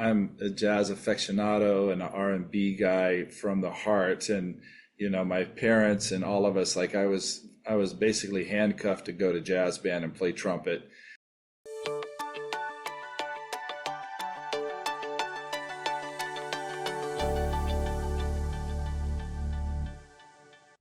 I'm a jazz aficionado and an R&B guy from the heart. And, my parents and all of us, like I was basically handcuffed to go to jazz band and play trumpet.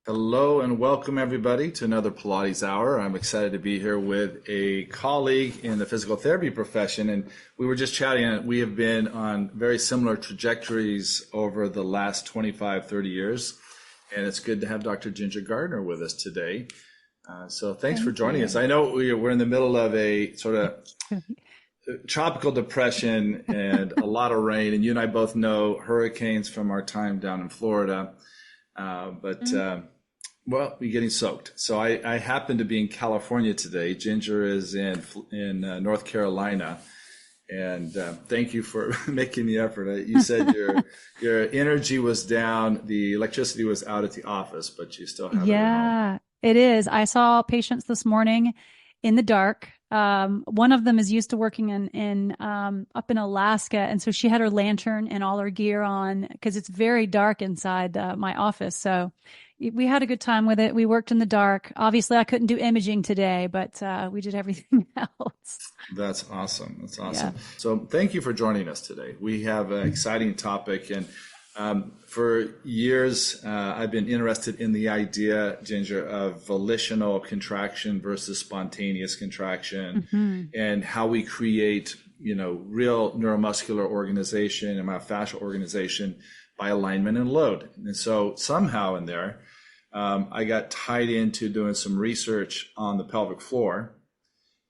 Hello and welcome everybody to another Pilates Hour. I'm excited to be here with a colleague in the physical therapy profession, and we were just chatting, and we have been on very similar trajectories over the last 25, 30 years, and it's good to have Dr. Ginger Garner with us today. So thanks for joining us. I know we're in the middle of a sort of tropical depression and a lot of rain, and you and I both know hurricanes from our time down in Florida, well, we're getting soaked. So I happen to be in California today. Ginger is in North Carolina, and thank you for making the effort. You said your energy was down, the electricity was out at the office, but you still have it at home. It is. I saw patients this morning in the dark. One of them is used to working in up in Alaska, and so she had her lantern and all her gear on because it's very dark inside my office. So we had a good time with it. We worked in the dark. Obviously, I couldn't do imaging today, but we did everything else. That's awesome. That's awesome. Yeah. So thank you for joining us today. We have an exciting topic, and for years, I've been interested in the idea, Ginger, of volitional contraction versus spontaneous contraction, and how we create, real neuromuscular organization and myofascial organization by alignment and load. And so somehow in there, I got tied into doing some research on the pelvic floor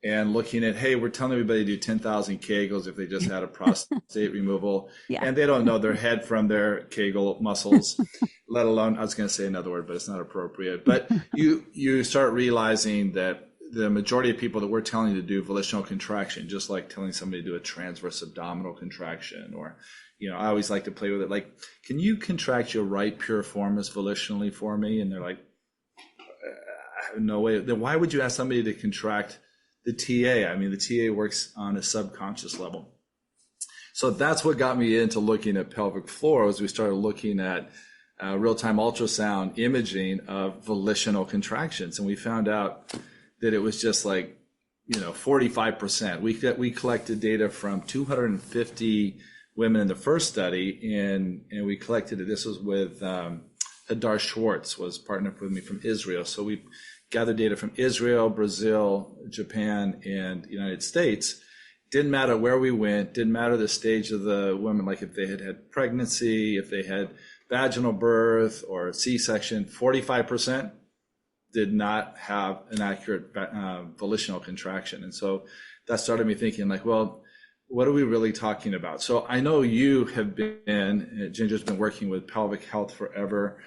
and looking at, hey, we're telling everybody to do 10,000 Kegels if they just had a prostate removal, and they don't know their head from their Kegel muscles, let alone, I was going to say another word, but it's not appropriate. But you start realizing that the majority of people that we're telling to do volitional contraction, just like telling somebody to do a transverse abdominal contraction, or, I always like to play with it. Like, can you contract your right piriformis volitionally for me? And they're like, I have no way. Then why would you ask somebody to contract the TA? I mean, the TA works on a subconscious level. So that's what got me into looking at pelvic floor, as we started looking at real-time ultrasound imaging of volitional contractions. And we found out that it was just like, 45%. We collected data from 250 women in the first study, and we collected it. This was with Hadar Schwartz was partnered with me from Israel. So we gathered data from Israel, Brazil, Japan, and the United States. Didn't matter where we went, didn't matter the stage of the women, like if they had had pregnancy, if they had vaginal birth or C-section, 45% did not have an accurate volitional contraction. And so that started me thinking, like, well, what are we really talking about? So I know you have been, Ginger's been working with Pelvic Health forever.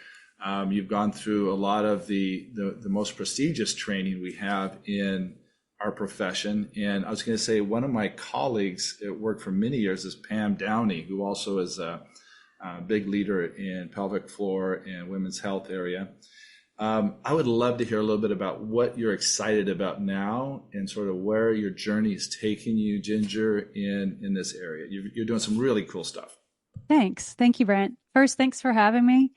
You've gone through a lot of the most prestigious training we have in our profession. And I was going to say, one of my colleagues that worked for many years is Pam Downey, who also is a big leader in pelvic floor and women's health area. I would love to hear a little bit about what you're excited about now and sort of where your journey is taking you, Ginger, in this area. You're doing some really cool stuff. Thanks. Thank you, Brent. First, thanks for having me.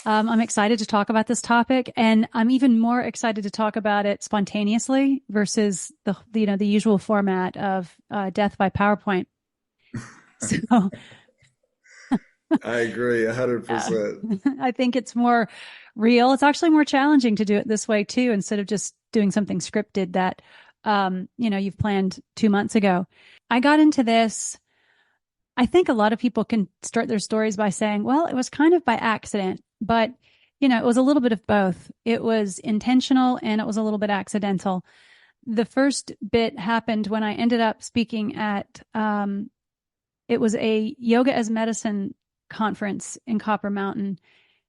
I'm excited to talk about this topic, and I'm even more excited to talk about it spontaneously versus the usual format of death by PowerPoint. So I agree 100%. I think it's more real. It's actually more challenging to do it this way too, instead of just doing something scripted that you've planned 2 months ago. I got into this. I think a lot of people can start their stories by saying, well, it was kind of by accident, but it was a little bit of both. It was intentional and it was a little bit accidental. The first bit happened when I ended up speaking at, it was a yoga as medicine conference in Copper Mountain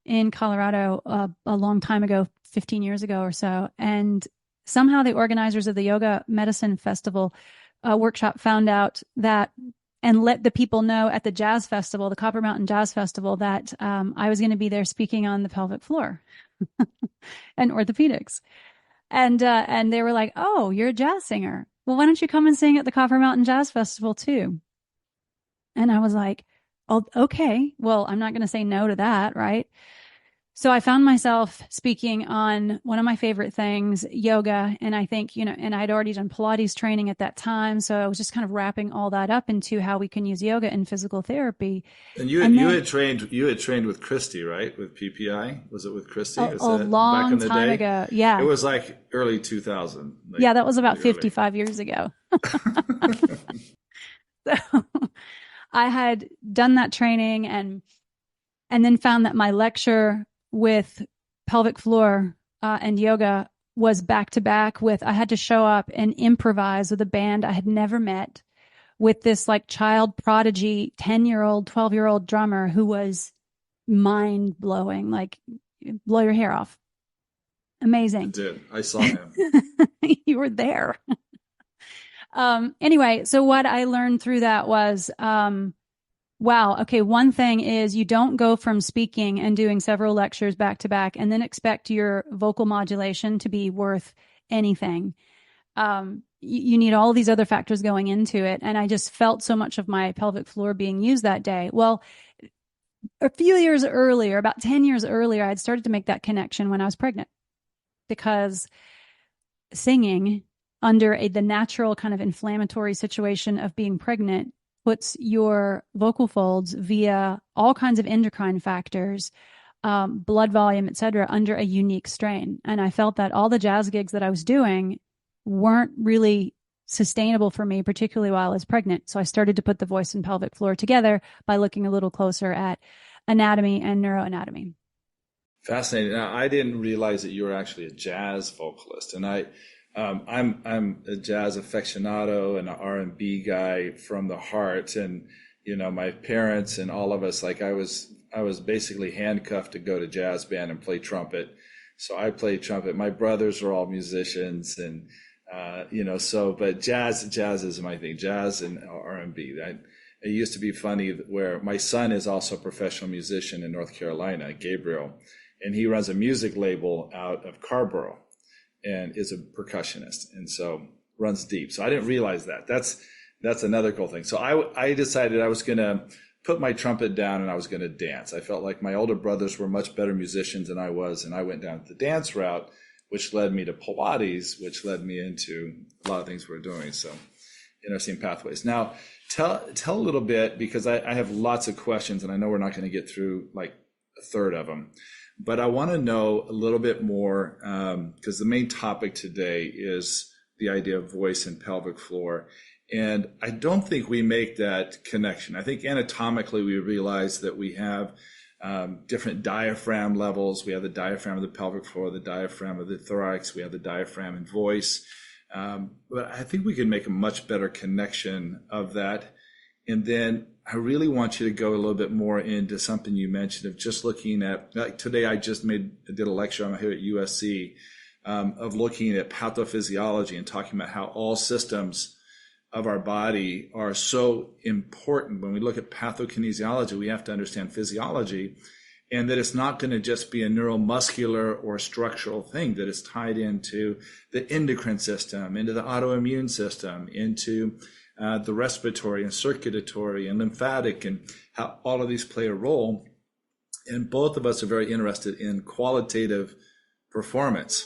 in Colorado a long time ago, 15 years ago or so. And somehow the organizers of the Yoga Medicine Festival workshop found out that and let the people know at the jazz festival, the Copper Mountain Jazz Festival, that I was going to be there speaking on the pelvic floor and orthopedics. And they were like, oh, you're a jazz singer. Well, why don't you come and sing at the Copper Mountain Jazz Festival too? And I was like, oh, okay, well, I'm not going to say no to that, right? So I found myself speaking on one of my favorite things, yoga. And I think, and I'd already done Pilates training at that time. So I was just kind of wrapping all that up into how we can use yoga in physical therapy. And And then you had trained with Christy, right? With PPI? Was it with Christy? a, Was a that back long in the time day? ago. It Yeah. was like early 2000, like Yeah. That was about really early. 55 years ago. So I had done that training and then found that my lecture with pelvic floor and yoga was back to back with, I had to show up and improvise with a band I had never met, with this like child prodigy 10-year-old, 12-year-old drummer who was mind blowing, like blow your hair off. I Amazing. did. I saw him. You were there. Anyway, so what I learned through that was, wow. Okay. One thing is you don't go from speaking and doing several lectures back to back and then expect your vocal modulation to be worth anything. You need all these other factors going into it. And I just felt so much of my pelvic floor being used that day. Well, a few years earlier, about 10 years earlier, I had started to make that connection when I was pregnant, because singing under the natural kind of inflammatory situation of being pregnant puts your vocal folds via all kinds of endocrine factors, blood volume, et cetera, under a unique strain. And I felt that all the jazz gigs that I was doing weren't really sustainable for me, particularly while I was pregnant. So I started to put the voice and pelvic floor together by looking a little closer at anatomy and neuroanatomy. Fascinating. Now, I didn't realize that you were actually a jazz vocalist, and I'm a jazz aficionado and an R&B guy from the heart, and my parents and all of us, like I was basically handcuffed to go to jazz band and play trumpet. So I played trumpet. My brothers are all musicians, and but jazz is my thing. Jazz and R&B. It used to be funny where my son is also a professional musician in North Carolina, Gabriel, and he runs a music label out of Carborough and is a percussionist, and so runs deep. So I didn't realize that. That's another cool thing. So I decided I was going to put my trumpet down and I was going to dance. I felt like my older brothers were much better musicians than I was, and I went down the dance route, which led me to Pilates, which led me into a lot of things we're doing. So interesting pathways. Now, tell a little bit, because I have lots of questions, and I know we're not going to get through like a third of them. But I want to know a little bit more, because the main topic today is the idea of voice and pelvic floor. And I don't think we make that connection. I think anatomically we realize that we have different diaphragm levels. We have the diaphragm of the pelvic floor, the diaphragm of the thorax. We have the diaphragm in voice. But I think we can make a much better connection of that. And then I really want you to go a little bit more into something you mentioned of just looking at, like today I did a lecture on here at USC of looking at pathophysiology and talking about how all systems of our body are so important. When we look at pathokinesiology, we have to understand physiology, and that it's not going to just be a neuromuscular or structural thing, that is tied into the endocrine system, into the autoimmune system, into the respiratory and circulatory and lymphatic, and how all of these play a role. And both of us are very interested in qualitative performance.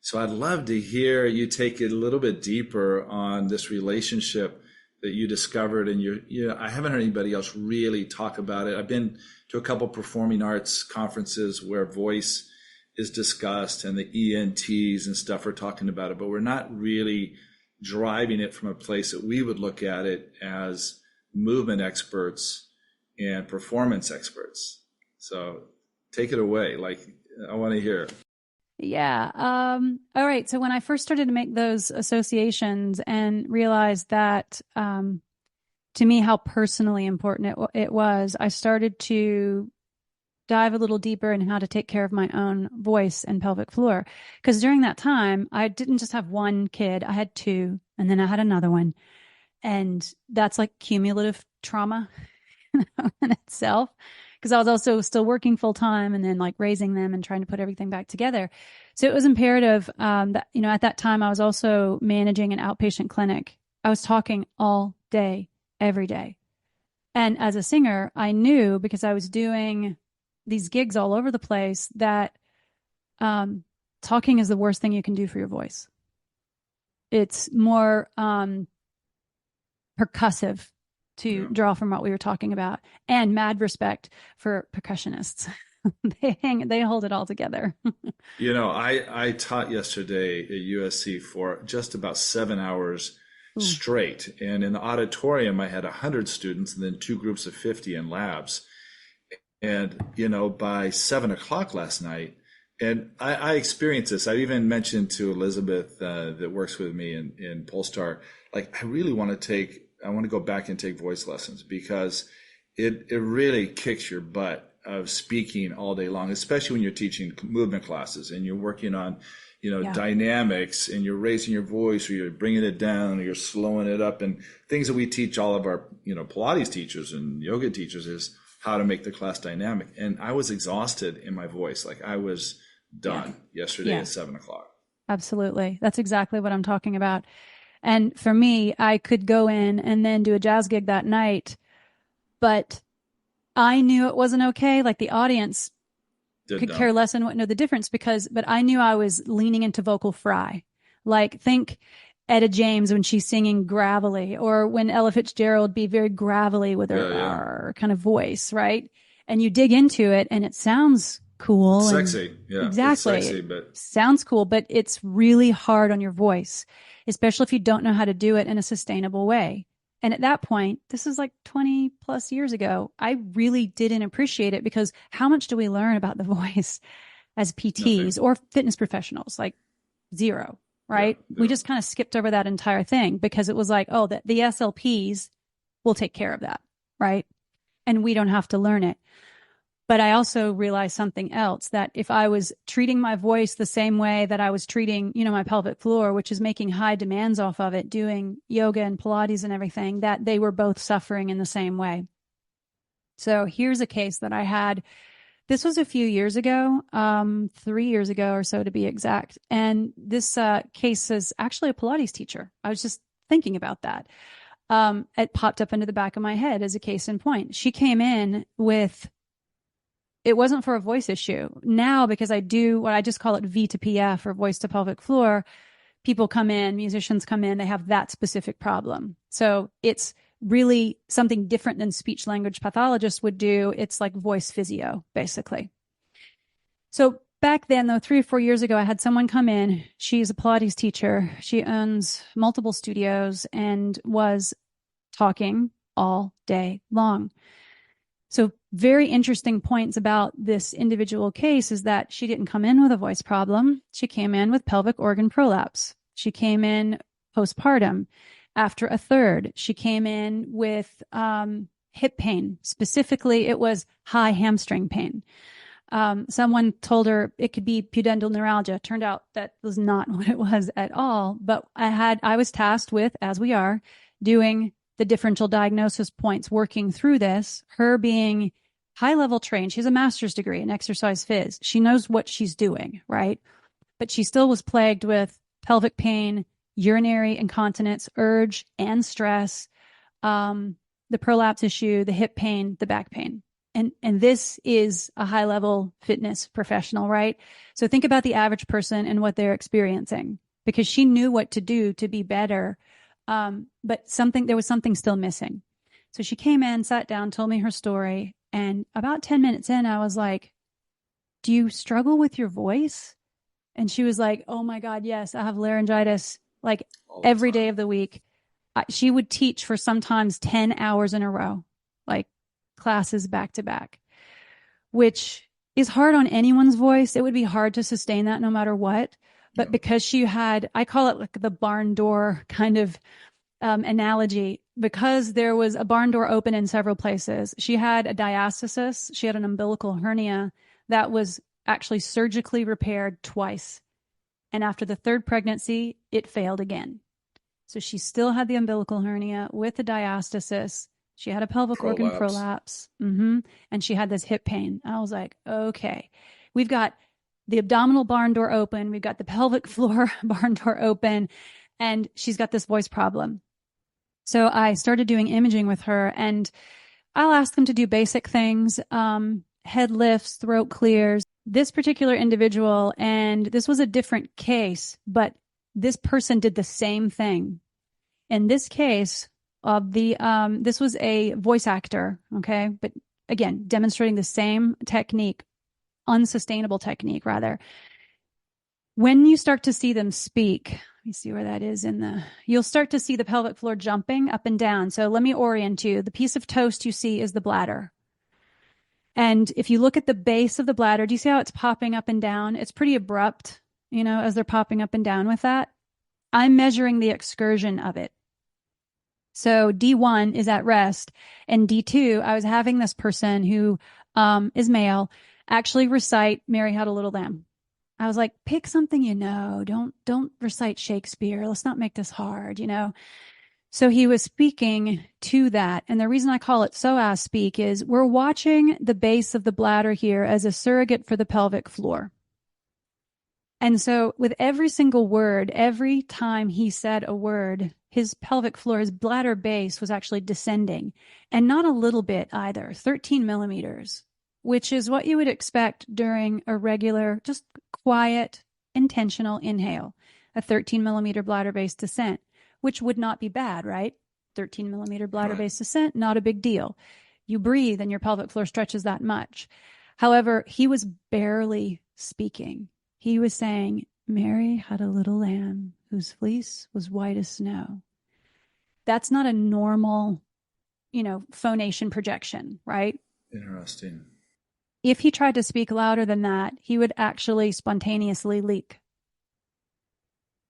So I'd love to hear you take it a little bit deeper on this relationship that you discovered. And I haven't heard anybody else really talk about it. I've been to a couple performing arts conferences where voice is discussed and the ENTs and stuff are talking about it, but we're not really driving it from a place that we would look at it as movement experts and performance experts. So take it away. Like, I want to hear. Yeah. All right. So when I first started to make those associations and realized that, to me, how personally important it was, I started to dive a little deeper in how to take care of my own voice and pelvic floor. Because during that time, I didn't just have one kid, I had two, and then I had another one. And that's like cumulative trauma in itself, because I was also still working full time and then like raising them and trying to put everything back together. So it was imperative that, at that time I was also managing an outpatient clinic. I was talking all day, every day. And as a singer, I knew because I was doing these gigs all over the place that talking is the worst thing you can do for your voice. It's more percussive to draw from what we were talking about, and mad respect for percussionists. They hold it all together. I taught yesterday at USC for just about 7 hours Ooh. straight. And in the auditorium, I had 100 students and then two groups of 50 in labs. And, by 7 o'clock last night, and I experienced this. I even mentioned to Elizabeth that works with me in Polestar, like, I want to go back and take voice lessons because it really kicks your butt of speaking all day long, especially when you're teaching movement classes and you're working on, dynamics, and you're raising your voice or you're bringing it down or you're slowing it up, and things that we teach all of our, Pilates teachers and yoga teachers is how to make the class dynamic. And I was exhausted in my voice. Like, I was done yesterday at 7 o'clock. Absolutely. That's exactly what I'm talking about. And for me, I could go in and then do a jazz gig that night, but I knew it wasn't okay. Like, the audience could care less and wouldn't know the difference but I knew I was leaning into vocal fry. Like, think Etta James when she's singing gravelly, or when Ella Fitzgerald be very gravelly with her kind of voice, right? And you dig into it and it sounds cool. It's sexy. Yeah, exactly. It's sexy, but sounds cool, but it's really hard on your voice, especially if you don't know how to do it in a sustainable way. And at that point, this is like 20 plus years ago, I really didn't appreciate it, because how much do we learn about the voice as PTs or fitness professionals? Like, zero, right? Yeah. We just kind of skipped over that entire thing because it was like, oh, the SLPs will take care of that, right? And we don't have to learn it. But I also realized something else, that if I was treating my voice the same way that I was treating, my pelvic floor, which is making high demands off of it, doing yoga and Pilates and everything, that they were both suffering in the same way. So here's a case that I had. This was a few years ago, 3 years ago or so to be exact. And this case is actually a Pilates teacher. I was just thinking about that. It popped up into the back of my head as a case in point. She came in with... It wasn't for a voice issue. Now, because I do what I just call it V to PF, or voice to pelvic floor, people come in, musicians come in, they have that specific problem. So it's really something different than speech language pathologists would do. It's like voice physio, basically. So back then, though, 3 or 4 years ago, I had someone come in. She's a Pilates teacher. She owns multiple studios and was talking all day long. So very interesting points about this individual case is that she didn't come in with a voice problem. She came in with pelvic organ prolapse. She came in postpartum after a third. She came in with hip pain. Specifically, it was high hamstring pain. Someone told her it could be pudendal neuralgia. Turned out that was not what it was at all. But I was tasked with, as we are, doing the differential diagnosis points, working through this, her being high level trained. She has a master's degree in exercise phys. She knows what she's doing, right? But she still was plagued with pelvic pain, urinary incontinence, urge, and stress, the prolapse issue, the hip pain, the back pain. And this is a high level fitness professional, right? So think about the average person and what they're experiencing, because she knew what to do to be better. But there was something still missing. So she came in, sat down, told me her story. And about 10 minutes in, I was like, do you struggle with your voice? And she was like, oh my God, yes, I have laryngitis like every day of the week. She would teach for sometimes 10 hours in a row, like classes back to back, which is hard on anyone's voice. It would be hard to sustain that no matter what. But because she had, I call it like the barn door kind of analogy, because there was a barn door open in several places. She had a diastasis. She had an umbilical hernia that was actually surgically repaired twice. And after the third pregnancy, it failed again. So she still had the umbilical hernia with the diastasis. She had a pelvic organ prolapse. And she had this hip pain. I was like, okay, we've got the abdominal barn door open. We've got the pelvic floor barn door open, and she's got this voice problem. So I started doing imaging with her, and I'll ask them to do basic things, head lifts, throat clears. This particular individual, and this was a different case, but this person did the same thing. In this case of this was a voice actor, okay, but again, demonstrating the same technique, unsustainable technique, rather. When you start to see them speak, let me see where that is you'll start to see the pelvic floor jumping up and down. So let me orient you. The piece of toast you see is the bladder. And if you look at the base of the bladder, do you see how it's popping up and down? It's pretty abrupt, as they're popping up and down with that. I'm measuring the excursion of it. So D1 is at rest, and D2, I was having this person who is male actually recite Mary Had a Little Lamb. I was like, pick something don't recite Shakespeare. Let's not make this hard, So he was speaking to that. And the reason I call it psoas speak is we're watching the base of the bladder here as a surrogate for the pelvic floor. And so with every single word, every time he said a word, his pelvic floor, his bladder base was actually descending, and not a little bit either, 13 millimeters, which is what you would expect during a regular, just quiet, intentional inhale, a 13 millimeter bladder base descent, which would not be bad, right? 13 millimeter bladder base descent, not a big deal. You breathe and your pelvic floor stretches that much. However, he was barely speaking. He was saying, Mary had a little lamb whose fleece was white as snow. That's not a normal, phonation projection, right? Interesting. If he tried to speak louder than that, he would actually spontaneously leak.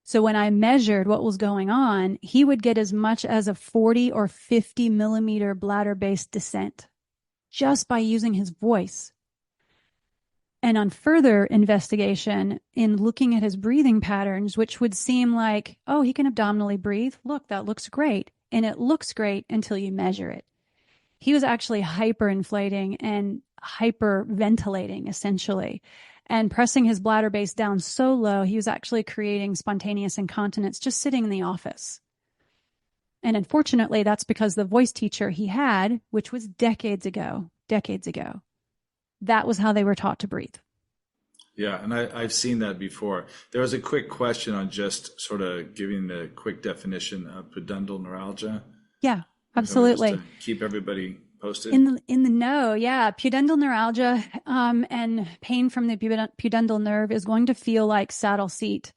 So when I measured what was going on, he would get as much as a 40 or 50 millimeter bladder-based descent just by using his voice. And on further investigation, in looking at his breathing patterns, which would seem like, oh, he can abdominally breathe. Look, that looks great. And it looks great until you measure it. He was actually hyperinflating and hyperventilating, essentially, and pressing his bladder base down so low, he was actually creating spontaneous incontinence just sitting in the office. And unfortunately, that's because the voice teacher he had, which was decades ago, that was how they were taught to breathe. Yeah, and I've seen that before. There was a quick question on just sort of giving the quick definition of pudendal neuralgia. Yeah, absolutely. Just to keep everybody posted. In the know, yeah. Pudendal neuralgia and pain from the pudendal nerve is going to feel like saddle seat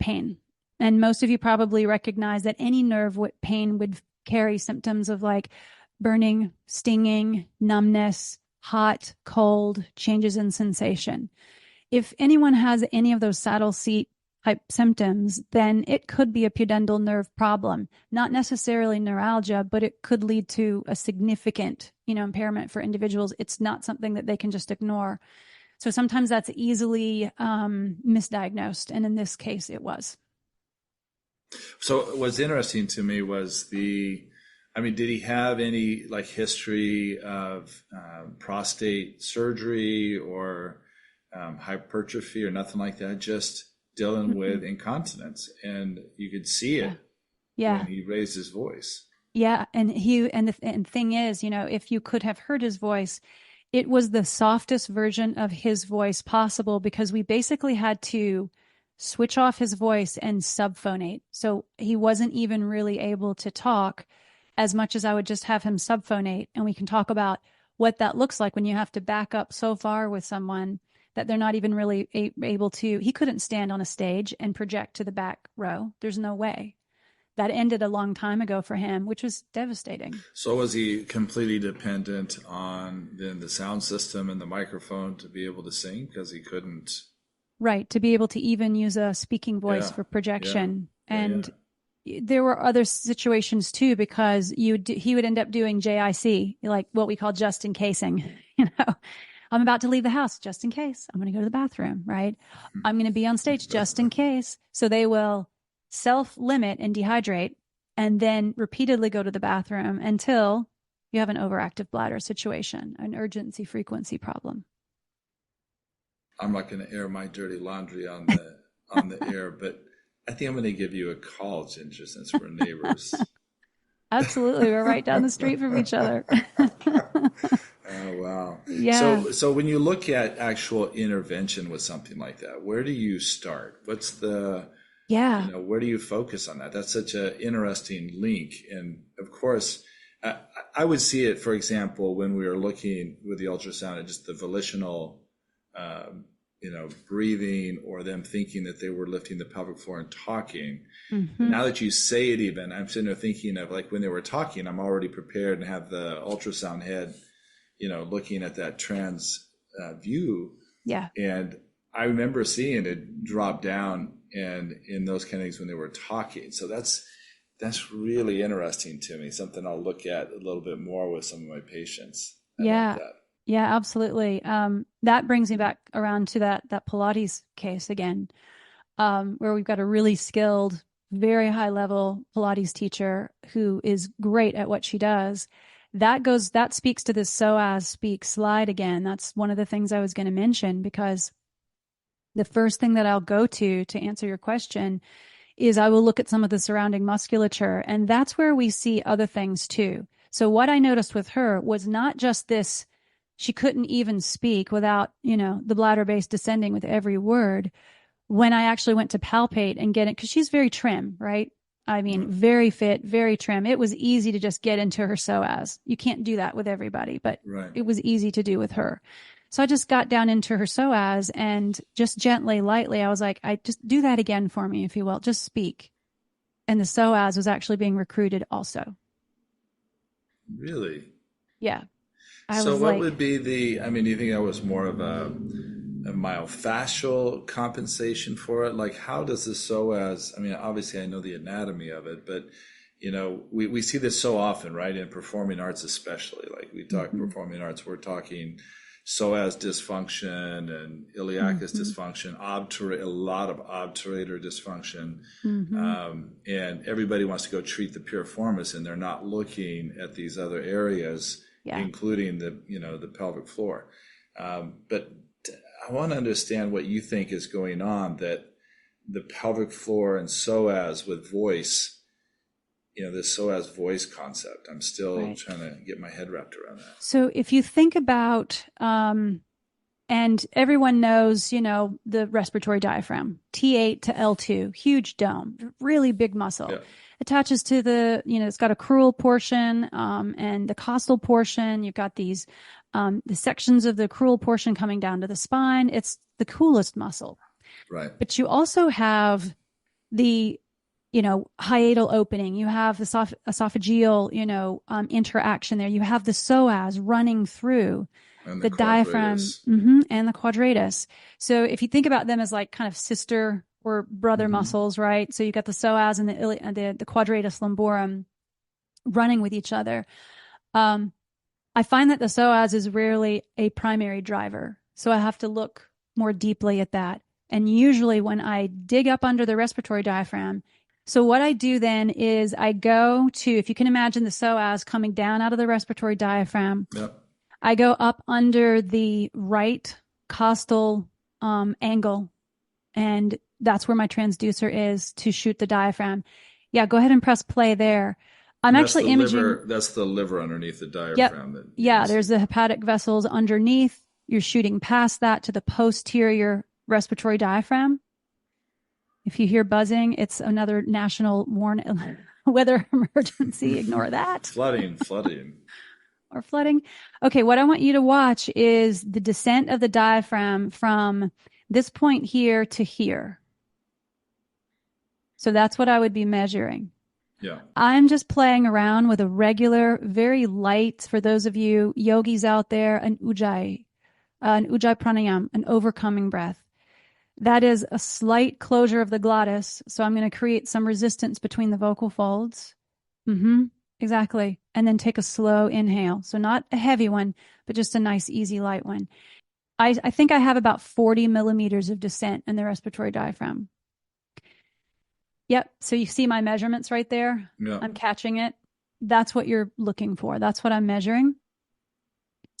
pain. And most of you probably recognize that any nerve pain would carry symptoms of like burning, stinging, numbness, hot, cold, changes in sensation. If anyone has any of those saddle seat type symptoms, then it could be a pudendal nerve problem, not necessarily neuralgia, but it could lead to a significant, impairment for individuals. It's not something that they can just ignore. So sometimes that's easily misdiagnosed. And in this case, it was. So what's interesting to me was did he have any like history of prostate surgery or hypertrophy or nothing like that? Just dealing with incontinence, and you could see it when he raised his voice. Yeah, and the thing is, if you could have heard his voice, it was the softest version of his voice possible because we basically had to switch off his voice and subphonate. So he wasn't even really able to talk as much as I would just have him subphonate, and we can talk about what that looks like when you have to back up so far with someone that they're not even really able to. He couldn't stand on a stage and project to the back row. There's no way. That ended a long time ago for him, which was devastating. So was he completely dependent on then the sound system and the microphone to be able to sing because he couldn't? Right, to be able to even use a speaking voice for projection. And there were other situations too, because he would end up doing JIC, like what we call just in casing. I'm about to leave the house just in case. I'm going to go to the bathroom, right? I'm going to be on stage just in case. So they will self-limit and dehydrate and then repeatedly go to the bathroom until you have an overactive bladder situation, an urgency frequency problem. I'm not going to air my dirty laundry on the air, but I think I'm going to give you a call, Ginger, since we're neighbors. Absolutely. We're right down the street from each other. Oh, wow. Yeah. So when you look at actual intervention with something like that, where do you start? What's the, Yeah. where do you focus on that? That's such an interesting link. And of course, I, I would see it, for example, when we were looking with the ultrasound at just the volitional, um, breathing, or them thinking that they were lifting the pelvic floor and talking. Mm-hmm. Now that you say it, even I'm sitting there thinking of like when they were talking, I'm already prepared and have the ultrasound head, looking at that trans view. Yeah. And I remember seeing it drop down and in those kind of things when they were talking. So that's really interesting to me. Something I'll look at a little bit more with some of my patients. I like Yeah. that. Yeah, absolutely. That brings me back around to that Pilates case again, where we've got a really skilled, very high level Pilates teacher who is great at what she does. That speaks to this psoas speak slide again. That's one of the things I was going to mention, because the first thing that I'll go to answer your question is I will look at some of the surrounding musculature, and that's where we see other things too. So what I noticed with her was not just this, she couldn't even speak without, the bladder base descending with every word. When I actually went to palpate and get it, because she's very trim, right? I mean, very fit, very trim. It was easy to just get into her psoas. You can't do that with everybody, but Right. it was easy to do with her. So I just got down into her psoas and just gently, lightly, I was like, I just do that again for me, if you will. Just speak. And the psoas was actually being recruited also. Really? Yeah. I So was what like, would be do you think that was more of a myofascial compensation for it? Like, how does the psoas, obviously I know the anatomy of it, but, we see this so often, right? In performing arts, especially, like we talk performing arts, we're talking psoas dysfunction and iliacus dysfunction, a lot of obturator dysfunction. And everybody wants to go treat the piriformis, and they're not looking at these other areas, yeah. including the pelvic floor. But I want to understand what you think is going on, that the pelvic floor and psoas with voice, this psoas voice concept. I'm still trying to get my head wrapped around that. So if you think about, and everyone knows, the respiratory diaphragm, T8 to L2, huge dome, really big muscle. Yeah. Attaches to it's got a crural portion, and the costal portion. You've got these, the sections of the crural portion coming down to the spine. It's the coolest muscle. Right. But you also have the, hiatal opening. You have the esophageal, interaction there. You have the psoas running through And the diaphragm, and the quadratus. So if you think about them as like kind of sister or brother muscles, right? So you got the psoas and the quadratus lumborum running with each other. I find that the psoas is rarely a primary driver. So I have to look more deeply at that. And usually when I dig up under the respiratory diaphragm, so what I do then is I go to, if you can imagine the psoas coming down out of the respiratory diaphragm, I go up under the right costal angle, and that's where my transducer is to shoot the diaphragm. Yeah, go ahead and press play there. I'm actually imaging. That's the liver underneath the diaphragm. Yep. There's the hepatic vessels underneath. You're shooting past that to the posterior respiratory diaphragm. If you hear buzzing, it's another national weather emergency. Ignore that. Flooding. Or flooding. Okay, what I want you to watch is the descent of the diaphragm from this point here to here. So that's what I would be measuring. Yeah. I'm just playing around with a regular, very light, for those of you yogis out there, an ujjayi pranayam, an overcoming breath. That is a slight closure of the glottis. So I'm going to create some resistance between the vocal folds. Exactly. And then take a slow inhale. So not a heavy one, but just a nice, easy, light one. I think I have about 40 millimeters of descent in the respiratory diaphragm. Yep. So you see my measurements right there? Yeah. I'm catching it. That's what you're looking for. That's what I'm measuring.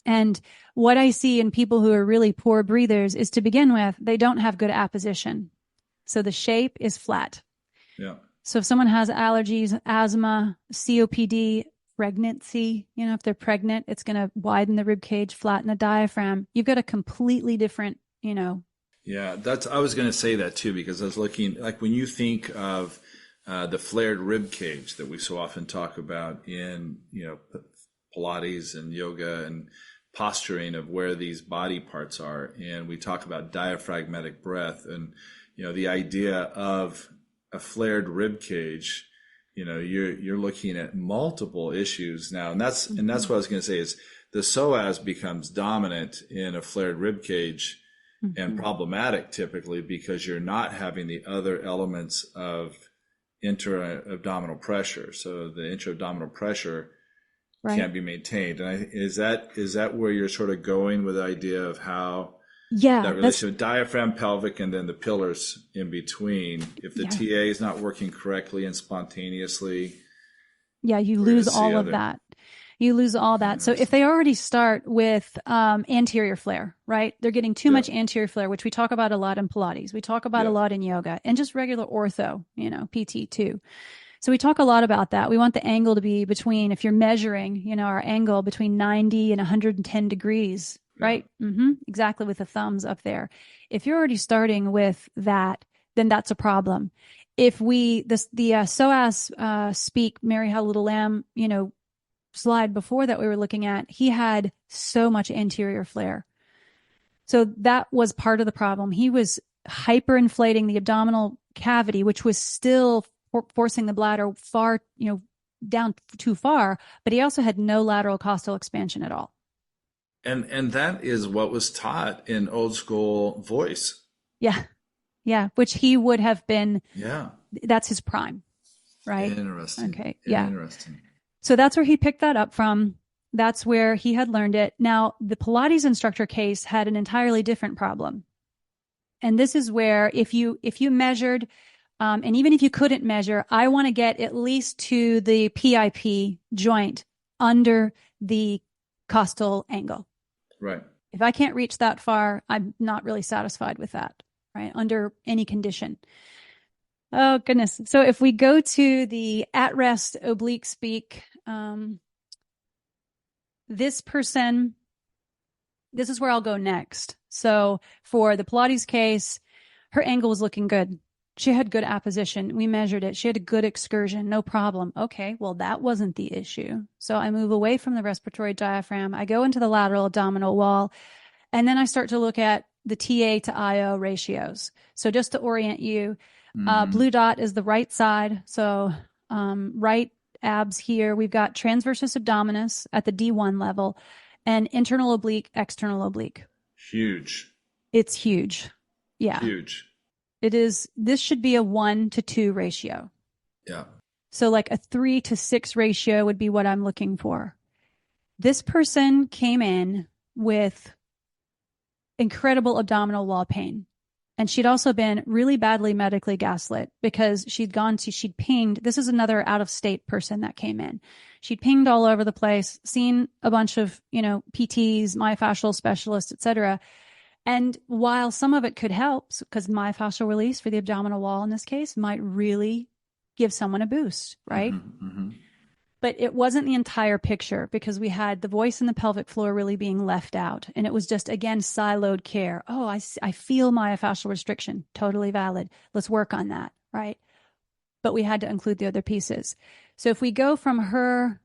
And what I see in people who are really poor breathers is, to begin with, they don't have good apposition. So the shape is flat. Yeah. So if someone has allergies, asthma, COPD, pregnancy, if they're pregnant, it's going to widen the rib cage, flatten the diaphragm. You've got a completely different. Yeah, I was going to say that too, because I was looking, like when you think of the flared rib cage that we so often talk about in, Pilates and yoga and posturing of where these body parts are. And we talk about diaphragmatic breath and, the idea of a flared rib cage, you're looking at multiple issues now. And that's what I was going to say is the psoas becomes dominant in a flared rib cage and problematic typically because you're not having the other elements of intra-abdominal pressure. So the intra-abdominal pressure can't be maintained. And is that where you're sort of going with the idea of how that relationship, diaphragm, pelvic, and then the pillars in between? If the TA is not working correctly and spontaneously, you lose all of that. You lose all that. So if they already start with anterior flare, right? They're getting too much anterior flare, which we talk about a lot in Pilates. We talk about a lot in yoga and just regular ortho, PT too. So we talk a lot about that. We want the angle to be between, if you're measuring, our angle between 90 and 110 degrees, right? Exactly, with the thumbs up there. If you're already starting with that, then that's a problem. If the psoas speak, Mary Had a Little Lamb, slide before that we were looking at, he had so much anterior flare. So that was part of the problem. He was hyperinflating the abdominal cavity, which was still forcing the bladder far, down too far, but he also had no lateral costal expansion at all. And that is what was taught in old school voice. Yeah, which he would have been. Yeah. That's his prime, right? Interesting. Okay. Yeah. Interesting. So that's where he picked that up from. That's where he had learned it. Now, the Pilates instructor case had an entirely different problem. And this is where if you measured, and even if you couldn't measure, I want to get at least to the PIP joint under the costal angle. Right. If I can't reach that far, I'm not really satisfied with that, right? Under any condition. Oh, goodness. So if we go to the at-rest oblique speak, this person, this is where I'll go next. So for the Pilates case, her angle was looking good. She had good apposition. We measured it. She had a good excursion. No problem. Okay, well, that wasn't the issue. So I move away from the respiratory diaphragm. I go into the lateral abdominal wall, and then I start to look at the TA to IO ratios. So just to orient you, blue dot is the right side. So right abs here. We've got transversus abdominis at the D1 level and internal oblique, external oblique. Huge. It's huge. Yeah. Huge. It is. This should be a 1-to-2 ratio. Yeah. So like a 3-to-6 ratio would be what I'm looking for. This person came in with incredible abdominal wall pain. And she'd also been really badly medically gaslit because she'd pinged. This is another out-of-state person that came in. She'd pinged all over the place, seen a bunch of, PTs, myofascial specialists, et cetera. And while some of it could help, because myofascial release for the abdominal wall in this case might really give someone a boost, right? But it wasn't the entire picture because we had the voice and the pelvic floor really being left out. And it was just, again, siloed care. Oh, I feel myofascial restriction. Totally valid. Let's work on that, right? But we had to include the other pieces. So if we go from her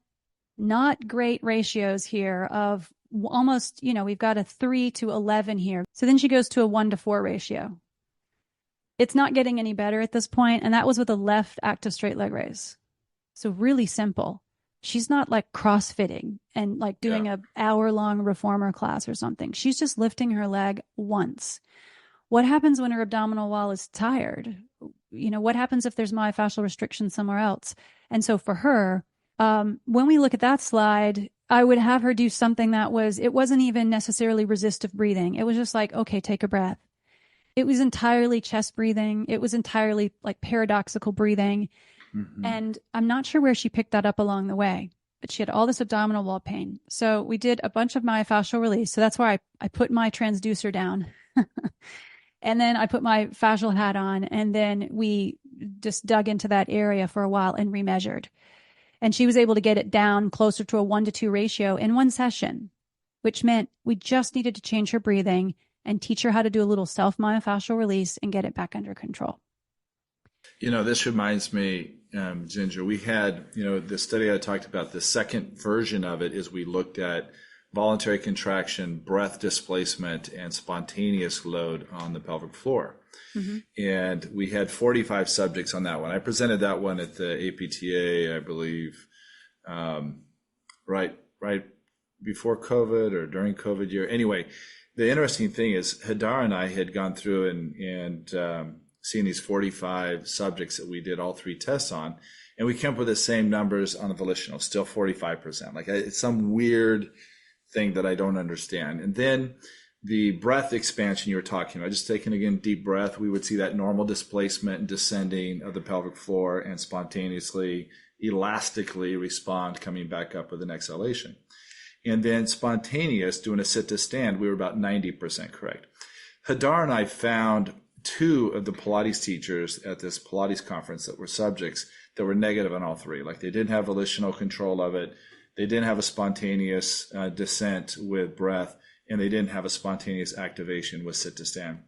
not great ratios here of almost, we've got a 3-to-11 here. So then she goes to a 1-to-4 ratio. It's not getting any better at this point, and that was with a left active straight leg raise. So really simple. She's not like crossfitting and like doing an hour-long reformer class or something. She's just lifting her leg once. What happens when her abdominal wall is tired? What happens if there's myofascial restriction somewhere else? And so for her, when we look at that slide, I would have her do something it wasn't even necessarily resistive breathing. It was just like, okay, take a breath. It was entirely chest breathing. It was entirely like paradoxical breathing. And I'm not sure where she picked that up along the way, but she had all this abdominal wall pain. So we did a bunch of myofascial release. So that's why I put my transducer down. And then I put my fascial hat on, and then we just dug into that area for a while and remeasured. And she was able to get it down closer to a 1-to-2 ratio in one session, which meant we just needed to change her breathing and teach her how to do a little self-myofascial release and get it back under control. This reminds me, Ginger, we had, the study I talked about, the second version of it is we looked at voluntary contraction, breath displacement, and spontaneous load on the pelvic floor. Mm-hmm. And we had 45 subjects on that one. I presented that one at the APTA, I believe, right before COVID or during COVID year. Anyway, the interesting thing is Hadar and I had gone through and seen these 45 subjects that we did all 3 tests on, and we came up with the same numbers on the volitional, still 45%. Like it's some weird thing that I don't understand. And then the breath expansion you were talking about, just taking again deep breath, we would see that normal displacement and descending of the pelvic floor and spontaneously, elastically respond coming back up with an exhalation. And then spontaneous, doing a sit to stand, we were about 90% correct. Hadar and I found 2 of the Pilates teachers at this Pilates conference that were subjects that were negative on all 3. Like they didn't have volitional control of it. They didn't have a spontaneous descent with breath, and they didn't have a spontaneous activation with sit to stand.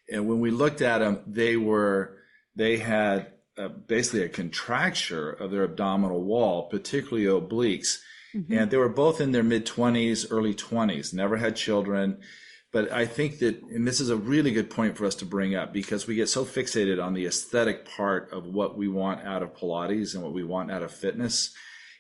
And when we looked at them, they had basically a contracture of their abdominal wall, particularly obliques. Mm-hmm. And they were both in their mid-20s, early 20s, never had children. But I think that, and this is a really good point for us to bring up, because we get so fixated on the aesthetic part of what we want out of Pilates and what we want out of fitness.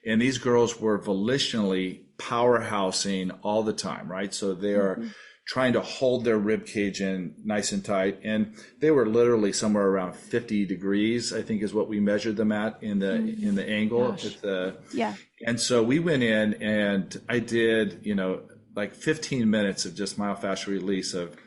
And these girls were volitionally powerhousing all the time, right? So they are trying to hold their rib cage in nice and tight. And they were literally somewhere around 50 degrees, I think is what we measured them at in the angle. Yeah. And so we went in and I did, like 15 minutes of just myofascial release of,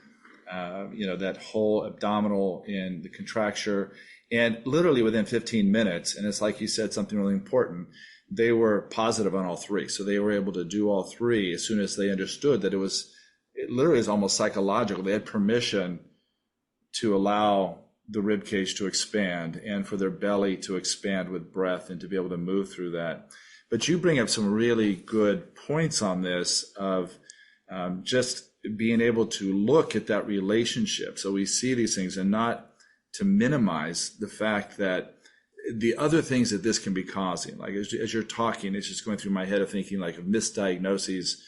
that whole abdominal and the contracture. And literally within 15 minutes, and it's like you said, something really important, they were positive on all 3. So they were able to do all 3 as soon as they understood that it literally is almost psychological. They had permission to allow the rib cage to expand and for their belly to expand with breath and to be able to move through that. But you bring up some really good points on this of just being able to look at that relationship. So we see these things and not to minimize the fact that the other things that this can be causing, like as you're talking, it's just going through my head of thinking like of misdiagnoses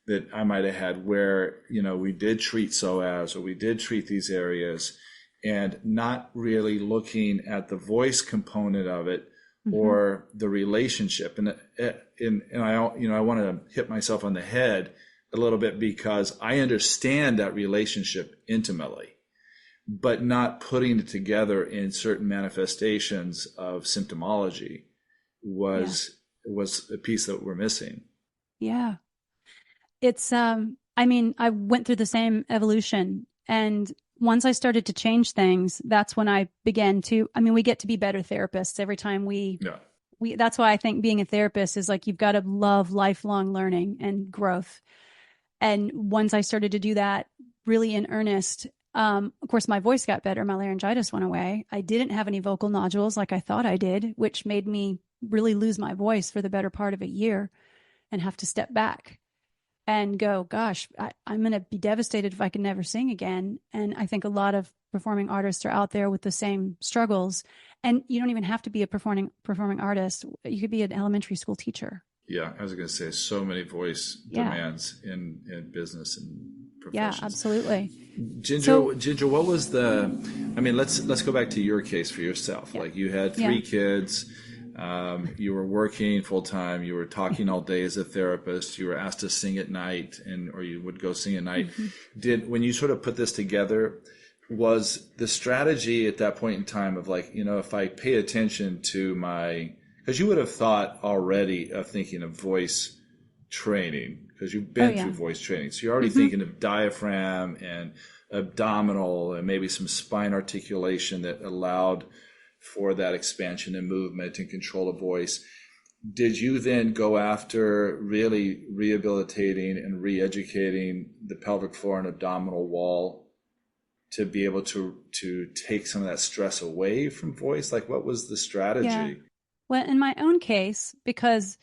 that I might have had where, we did treat psoas or we did treat these areas and not really looking at the voice component of it or the relationship. And I want to hit myself on the head a little bit because I understand that relationship intimately, but not putting it together in certain manifestations of symptomology was a piece that we're missing. Yeah. It's, I went through the same evolution, and once I started to change things, that's when I began to, we get to be better therapists every time that's why I think being a therapist is like, you've got to love lifelong learning and growth. And once I started to do that really in earnest, of course, my voice got better. My laryngitis went away. I didn't have any vocal nodules like I thought I did, which made me really lose my voice for the better part of a year and have to step back and go, gosh, I'm going to be devastated if I can never sing again. And I think a lot of performing artists are out there with the same struggles. And you don't even have to be a performing artist. You could be an elementary school teacher. Yeah, I was going to say so many voice demands in business and professions. Yeah, absolutely. Ginger, what was let's go back to your case for yourself. Yeah. Like you had 3 kids. You were working full time. You were talking all day as a therapist. You were asked to sing at night, or you would go sing at night. When you sort of put this together, was the strategy at that point in time of like, if I pay attention to because you would have thought already of thinking of voice training because you've been through voice training, so you're already thinking of diaphragm and abdominal and maybe some spine articulation that allowed for that expansion and movement and control of voice. Did you then go after really rehabilitating and re-educating the pelvic floor and abdominal wall to be able to take some of that stress away from voice? Like, what was the Yeah. strategy? Well, in my own case, because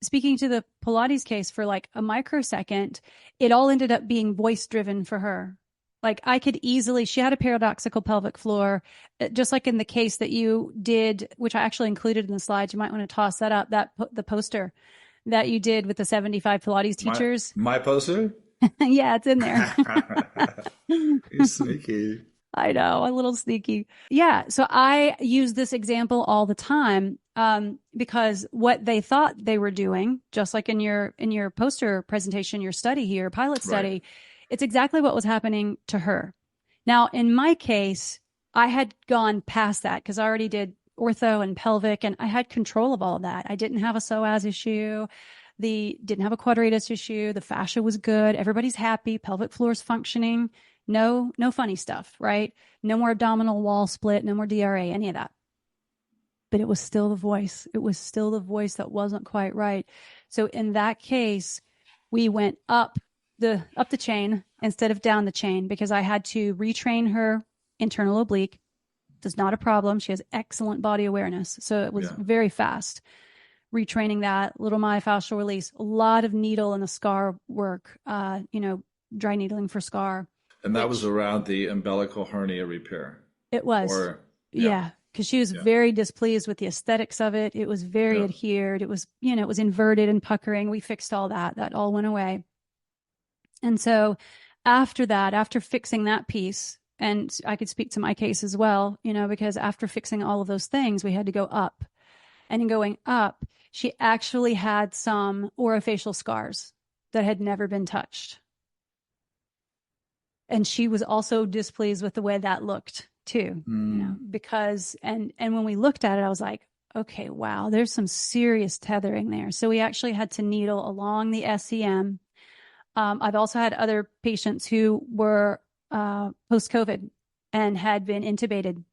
speaking to the Pilates case for like a microsecond, it all ended up being voice driven for her. Like I could easily, she had a paradoxical pelvic floor, just like in the case that you did, which I actually included in the slides. You might want to toss that up, the poster that you did with the 75 Pilates My teachers. my poster? Yeah, it's in there. You're sneaky. I know, a little sneaky. Yeah. So I use this example all the time because what they thought they were doing, just like in your poster presentation, your study here, pilot Right. study, it's exactly what was happening to her. Now, in my case, I had gone past that because I already did ortho and pelvic, and I had control of all of that. I didn't have a psoas issue. Didn't have a quadratus issue. The fascia was good. Everybody's happy. Pelvic floor is functioning. No funny stuff, right? No more abdominal wall split, no more DRA, any of that. But it was still the voice. It was still the voice that wasn't quite right. So in that case, we went up the chain instead of down the chain because I had to retrain her internal oblique. That's not a problem. She has excellent body awareness. So it was very fast. Retraining that, little myofascial release, a lot of needle and the scar work, dry needling for scar. And that was around the umbilical hernia repair. It was. Or Yeah. Because she was very displeased with the aesthetics of it. It was very adhered. It was, it was inverted and puckering. We fixed all that. That all went away. And so after that, after fixing that piece, and I could speak to my case as well, because after fixing all of those things, we had to go up. And in going up, she actually had some orofacial scars that had never been touched. And she was also displeased with the way that looked too, because, and when we looked at it, I was like, okay, wow, there's some serious tethering there. So we actually had to needle along the SEM. I've also had other patients who were post-COVID and had been intubated.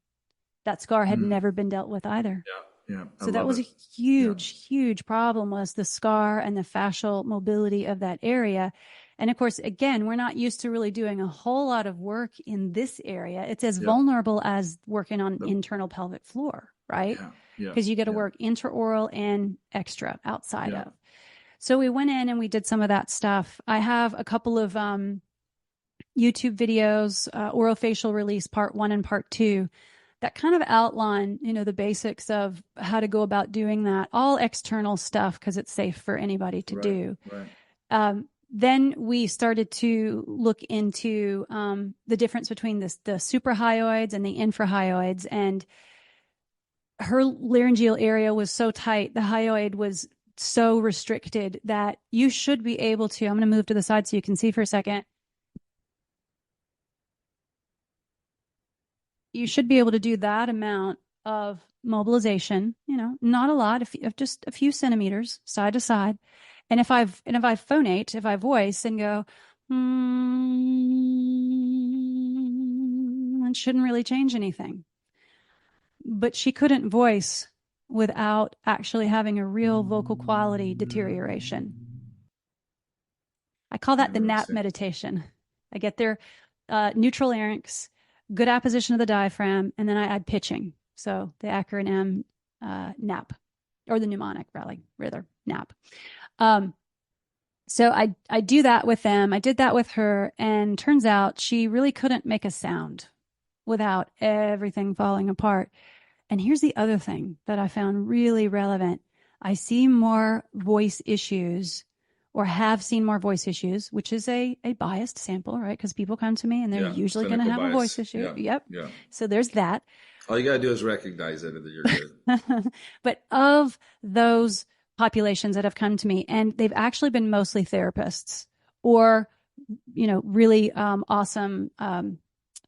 That scar had never been dealt with either. Yeah. So that was a huge problem, was the scar and the fascial mobility of that area. And of course, again, we're not used to really doing a whole lot of work in this area. It's as vulnerable as working on internal pelvic floor, right? Because you got to work intraoral and extra outside of. So we went in and we did some of that stuff. I have a couple of YouTube videos, orofacial release part 1 and part 2, that kind of outline, the basics of how to go about doing that, all external stuff because it's safe for anybody to do. Right. Then we started to look into the difference between the suprahyoids and the infrahyoids, and her laryngeal area was so tight, the hyoid was so restricted that you should be able to, I'm going to move to the side so you can see for a second. You should be able to do that amount of mobilization, not a lot, just a few centimeters side to side. And if I phonate, if I voice and go, it shouldn't really change anything. But she couldn't voice without actually having a real vocal quality deterioration. I call that the NAP meditation. I get their neutral larynx, good apposition of the diaphragm, and then I add pitching. So the acronym NAP, or the mnemonic, rather NAP. So I do that with them. I did that with her, and turns out she really couldn't make a sound without everything falling apart. And here's the other thing that I found really relevant. I see more voice issues, or have seen more voice issues, which is a biased sample, right? Because people come to me and they're usually going to have a voice issue. Yeah. So there's that. All you got to do is recognize it, that you're good. But of those populations that have come to me, and they've actually been mostly therapists or, really awesome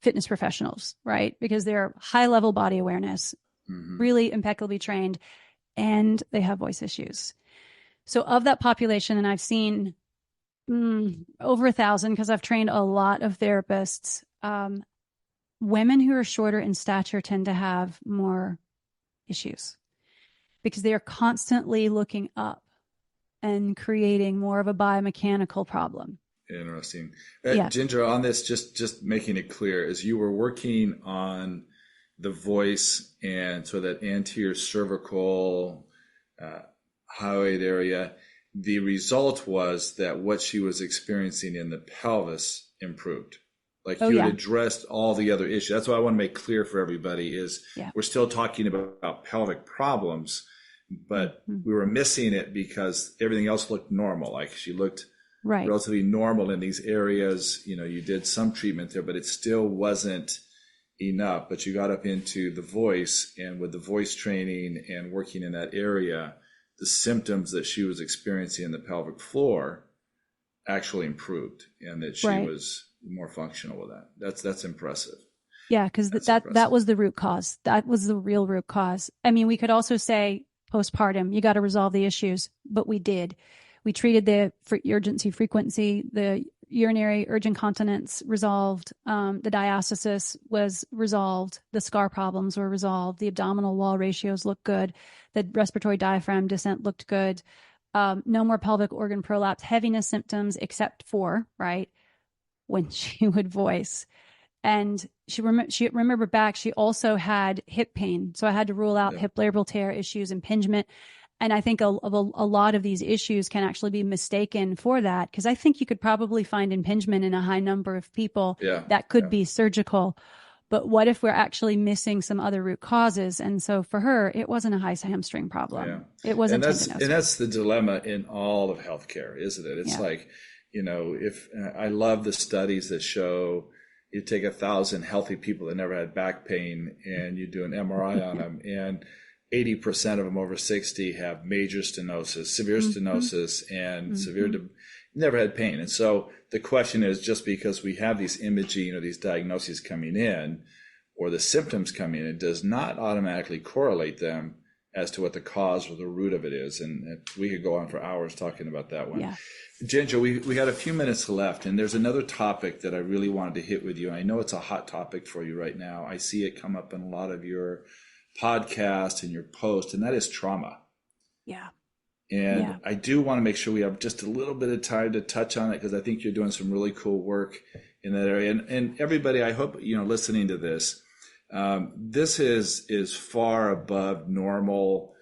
fitness professionals, right? Because they're high level body awareness, really impeccably trained, and they have voice issues. So of that population, and I've seen over 1,000 because I've trained a lot of therapists, women who are shorter in stature tend to have more issues because they are constantly looking up and creating more of a biomechanical problem. Interesting. Yeah. Ginger, on this, just making it clear, as you were working on the voice and so that anterior cervical uh, hyoid area, the result was that what she was experiencing in the pelvis improved. Like Oh, you had yeah. addressed all the other issues. That's what I want to make clear for everybody is Yeah. we're still talking about pelvic problems, but Mhm. we were missing it because everything else looked normal. Like she looked Right. relatively normal in these areas. You know, you did some treatment there, but it still wasn't enough. But you got up into the voice, and with the voice training and working in that area, the symptoms that she was experiencing in the pelvic floor actually improved, and that she Right. was more functional with that. That's impressive. Yeah, because That's that impressive. was the root cause. That was the real root cause. I mean, we could also say postpartum, you got to resolve the issues, but we did. We treated the urgency frequency, the urinary urge incontinence resolved, the diastasis was resolved, the scar problems were resolved, the abdominal wall ratios looked good, the respiratory diaphragm descent looked good, no more pelvic organ prolapse, heaviness symptoms, except for, right, when she would voice. And she remembered back, she also had hip pain. So I had to rule out Yeah. hip labral tear issues, impingement. And I think a lot of these issues can actually be mistaken for that, because I think you could probably find impingement in a high number of people Yeah. that could Yeah. be surgical. But what if we're actually missing some other root causes? And so for her, it wasn't a high hamstring Yeah. problem. It wasn't And tendinosis. that's the dilemma in all of healthcare, isn't it? It's Yeah. like, if I love the studies that show you take 1,000 healthy people that never had back pain and you do an MRI on them, and 80% of them over 60 have major stenosis, severe Mm-hmm. stenosis, and Mm-hmm. never had pain. And so the question is, just because we have these imaging or these diagnoses coming in or the symptoms coming in, it does not automatically correlate them as to what the cause or the root of it is. And we could go on for hours talking about that one. Yeah. Ginger, we got a few minutes left, and there's another topic that I really wanted to hit with you. And I know it's a hot topic for you right now. I see it come up in a lot of your podcasts and your posts, and that is trauma. Yeah. And Yeah. I do want to make sure we have just a little bit of time to touch on it, because I think you're doing some really cool work in that area. And everybody, I hope, listening to this, this is far above normal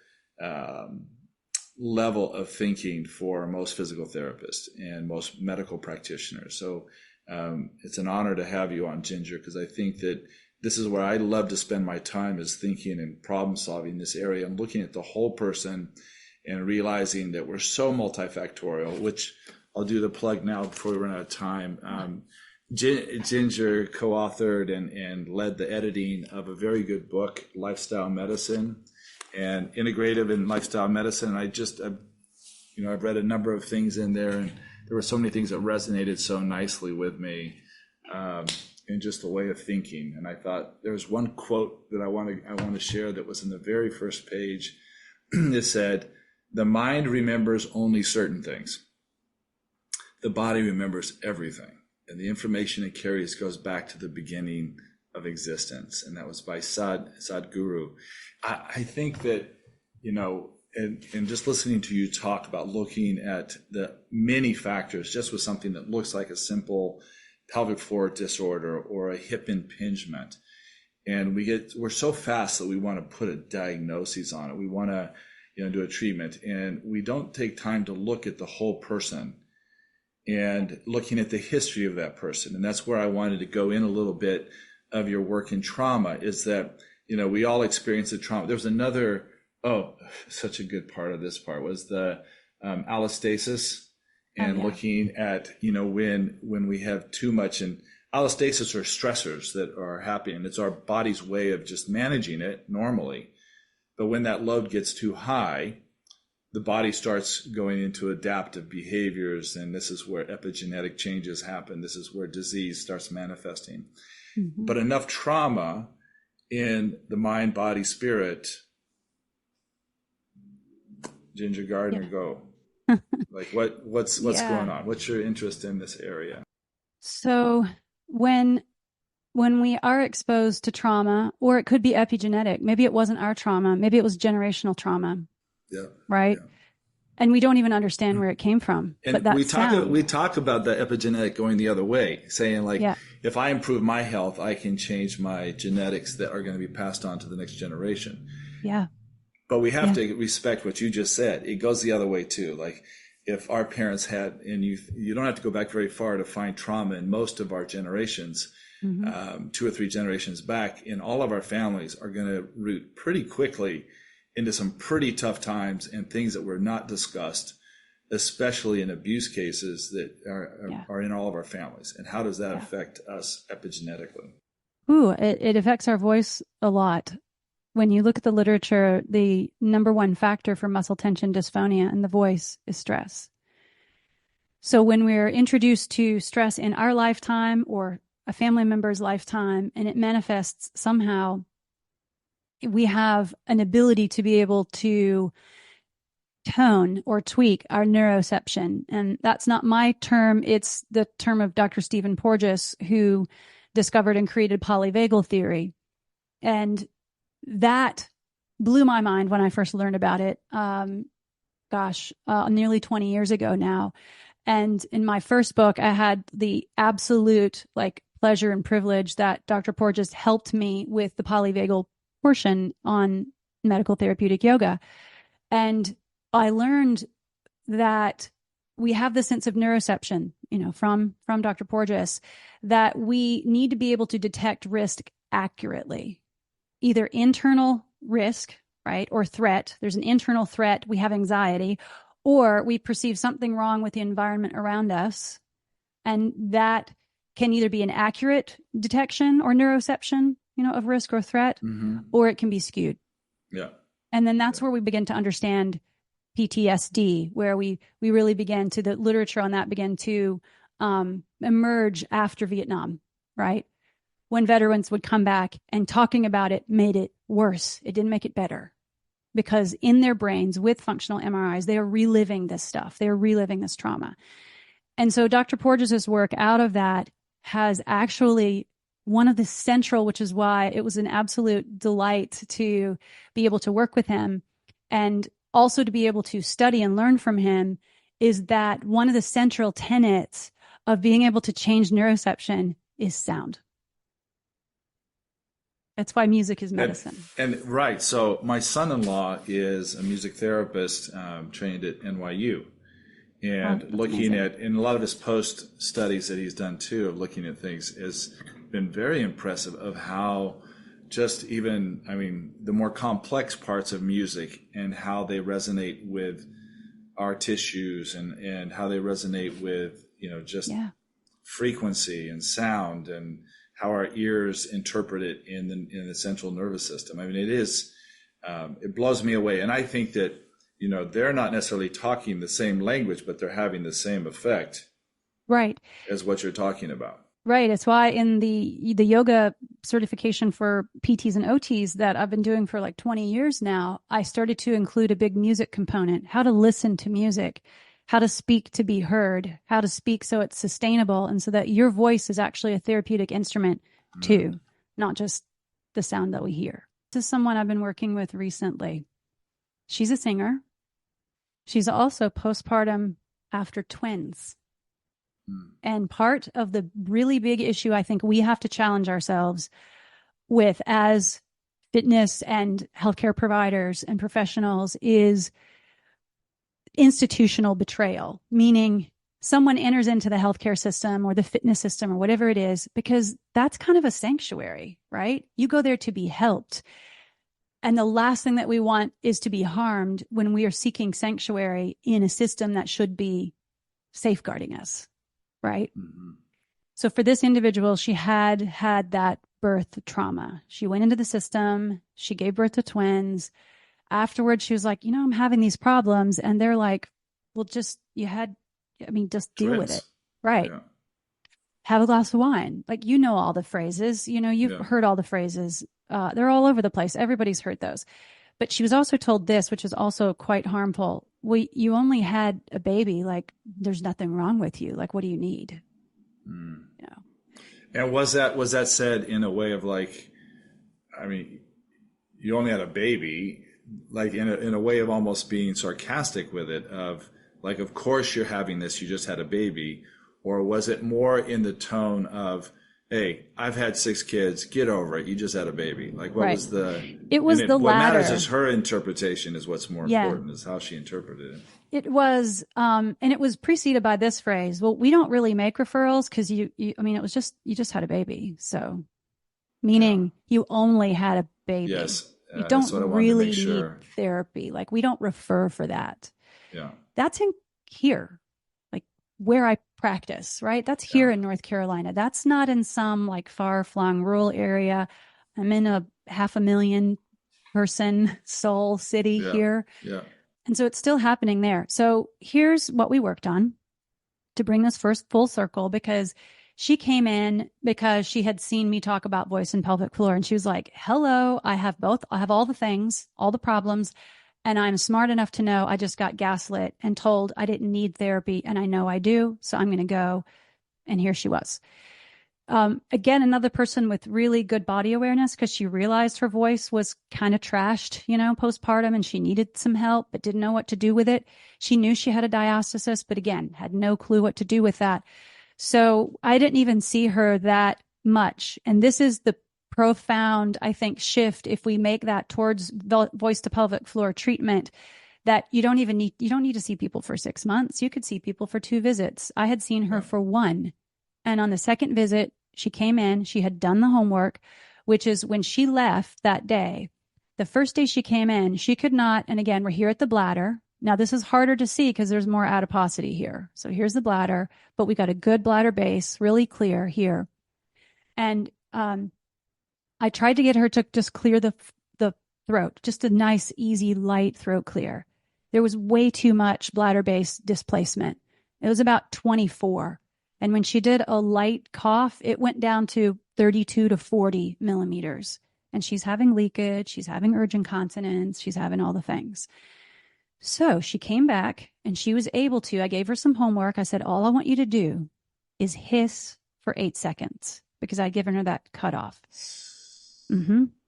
level of thinking for most physical therapists and most medical practitioners. So it's an honor to have you on, Ginger, because I think that this is where I love to spend my time, is thinking and problem solving in this area and looking at the whole person and realizing that we're so multifactorial, which I'll do the plug now before we run out of time. Ginger co-authored and led the editing of a very good book, Lifestyle Medicine and Integrative and Lifestyle Medicine. And I've read a number of things in there, and there were so many things that resonated so nicely with me in just the way of thinking. And I thought there was one quote that I want to share that was in the very first page. It said, "The mind remembers only certain things. The body remembers everything. And the information it carries goes back to the beginning of existence." And that was by Sadhguru. I think that, and just listening to you talk about looking at the many factors, just with something that looks like a simple pelvic floor disorder or a hip impingement. And we're so fast that we want to put a diagnosis on it. We want to, do a treatment, and we don't take time to look at the whole person and looking at the history of that person. And that's where I wanted to go in a little bit of your work in trauma, is that, we all experience the trauma. There was another, such a good part of this part was the allostasis, and looking at, when we have too much, and allostasis are stressors that are happening. It's our body's way of just managing it normally. But when that load gets too high, the body starts going into adaptive behaviors, and this is where epigenetic changes happen. This is where disease starts manifesting. Mm-hmm. But enough trauma in the mind, body, spirit. Ginger Gardner, go. Like what's going on? What's your interest in this area? So when we are exposed to trauma, or it could be epigenetic, maybe it wasn't our trauma, maybe it was generational trauma. Yeah. Right. Yeah. And we don't even understand where it came from. But And that sound. we talk about the epigenetic going the other way, saying like, Yeah. if I improve my health, I can change my genetics that are going to be passed on to the next generation. Yeah. But we have Yeah. to respect what you just said. It goes the other way too. Like if our parents had, and you don't have to go back very far to find trauma in most of our generations, Mm-hmm. 2 or 3 generations back, in all of our families are going to root pretty quickly into some pretty tough times and things that were not discussed, especially in abuse cases that are in all of our families. And how does that affect us epigenetically? Ooh, it affects our voice a lot. When you look at the literature, the number one factor for muscle tension dysphonia in the voice is stress. So when we're introduced to stress in our lifetime or a family member's lifetime, and it manifests somehow, we have an ability to be able to tone or tweak our neuroception. And that's not my term. It's the term of Dr. Stephen Porges, who discovered and created polyvagal theory. And that blew my mind when I first learned about it. Nearly 20 years ago now. And in my first book, I had the absolute pleasure and privilege that Dr. Porges helped me with the polyvagal portion on medical therapeutic yoga. And I learned that we have the sense of neuroception, from Dr. Porges, that we need to be able to detect risk accurately, either internal risk, right, or threat. There's an internal threat, we have anxiety, or we perceive something wrong with the environment around us. And that can either be an accurate detection or neuroception, of risk or threat, or it can be skewed. Yeah. And then that's where we begin to understand PTSD, where we really begin to, the literature on that began to emerge after Vietnam, right? When veterans would come back, and talking about it made it worse. It didn't make it better, because in their brains with functional MRIs, they are reliving this stuff. They are reliving this trauma. And so Dr. Porges' work out of that has actually one of the central, which is why it was an absolute delight to be able to work with him and also to be able to study and learn from him, is that one of the central tenets of being able to change neuroception is sound. That's why music is medicine. And right. So my son-in-law is a music therapist, trained at NYU, and looking amazing. at, in a lot of his post studies that he's done too, of looking at things, has been very impressive of how just even, the more complex parts of music and how they resonate with our tissues and how they resonate with, just frequency and sound, and how our ears interpret it in the central nervous system. It is, it blows me away. And I think that, they're not necessarily talking the same language, but they're having the same effect, right, as what you're talking about. Right. It's why in the yoga certification for PTs and OTs that I've been doing for 20 years now, I started to include a big music component, how to listen to music, how to speak to be heard, how to speak so it's sustainable, and so that your voice is actually a therapeutic instrument too, not just the sound that we hear. This is someone I've been working with recently. She's a singer. She's also postpartum after twins. And part of the really big issue I think we have to challenge ourselves with as fitness and healthcare providers and professionals is institutional betrayal, meaning someone enters into the healthcare system or the fitness system or whatever it is, because that's kind of a sanctuary, right? You go there to be helped. And the last thing that we want is to be harmed when we are seeking sanctuary in a system that should be safeguarding us. Right. So for this individual, she had that birth trauma. She went into the system. She gave birth to twins. Afterwards, she was like, I'm having these problems. And they're like, well, just deal with it. Right. Yeah. Have a glass of wine. All the phrases, you've heard all the phrases. They're all over the place. Everybody's heard those. But she was also told this, which is also quite harmful. Well, you only had a baby. There's nothing wrong with you. What do you need? And was that said in a way of you only had a baby. like in a way of almost being sarcastic with it, of like, of course you're having this, you just had a baby? Or was it more in the tone of, hey, I've had 6 kids, get over it, you just had a baby? Like, what Right. was the, It was the what latter. matters is her interpretation is what's more Yeah. important, is how she interpreted it. It was, and it was preceded by this phrase. Well, we don't really make referrals because I mean, it was just, you just had a baby. So, meaning you only had a baby. Yes. You That's don't what I wanted to really make sure. need therapy. Like, we don't refer for that. Yeah. That's in here, like where I practice, right? That's here in North Carolina. That's not in some like far flung rural area. I'm in a 500,000 person soul city here. Yeah. And so it's still happening there. So here's what we worked on to bring this first full circle, because she came in because she had seen me talk about voice and pelvic floor. And she was like, hello, I have both. I have all the things, all the problems. And I'm smart enough to know I just got gaslit and told I didn't need therapy. And I know I do. So I'm going to go. And here she was. Again, another person with really good body awareness, because she realized her voice was kind of trashed, postpartum, and she needed some help, but didn't know what to do with it. She knew she had a diastasis, but again, had no clue what to do with that. So I didn't even see her that much. And this is the profound, I think, shift if we make that towards voice to pelvic floor treatment, that you don't need to see people for 6 months. You could see people for 2 visits. I had seen her for 1. And on the second visit, she came in, she had done the homework, which is when she left that day. The first day she came in, she could not, and again, we're here at the bladder. Now, this is harder to see because there's more adiposity here. So here's the bladder, but we got a good bladder base, really clear here. And I tried to get her to just clear the throat, just a nice, easy, light throat clear. There was way too much bladder base displacement. It was about 24. And when she did a light cough, it went down to 32 to 40 millimeters. And she's having leakage, she's having urge incontinence, she's having all the things. So she came back and she was able to, I gave her some homework. I said, all I want you to do is hiss for 8 seconds, because I'd given her that cutoff.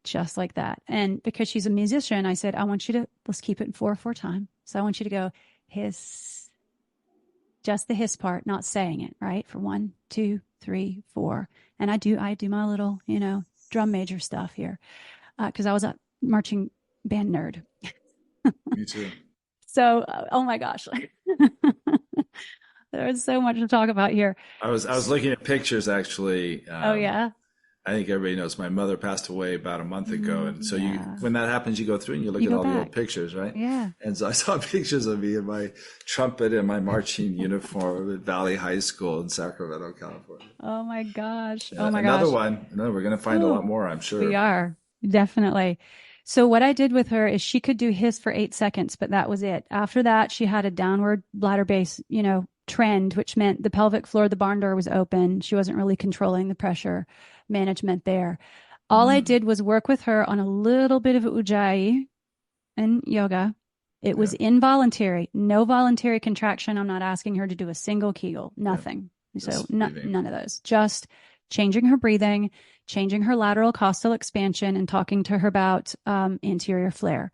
Just like that. And because she's a musician, I said, let's keep it in 4/4 time. So I want you to go hiss. Just the hiss part, not saying it, right? For 1, 2, 3, 4. And I do my little, drum major stuff here. Because I was a marching band nerd. Me too. So, oh my gosh. There's so much to talk about here. I was looking at pictures actually. Oh yeah. I think everybody knows my mother passed away about a month ago. And so when that happens, you go through and you look at all the old pictures, right? Yeah. And so I saw pictures of me in my trumpet and my marching uniform at Valley High School in Sacramento, California. Oh my gosh. Oh my gosh. Another one. No, we're going to find a lot more, I'm sure. We are. Definitely. So what I did with her is she could do hiss for 8 seconds, but that was it. After that, she had a downward bladder base, trend, which meant the pelvic floor, the barn door was open. She wasn't really controlling the pressure management there. All I did was work with her on a little bit of Ujjayi and yoga. It was involuntary, no voluntary contraction. I'm not asking her to do a single Kegel, nothing. So none of those, just changing her breathing, changing her lateral costal expansion, and talking to her about anterior flare.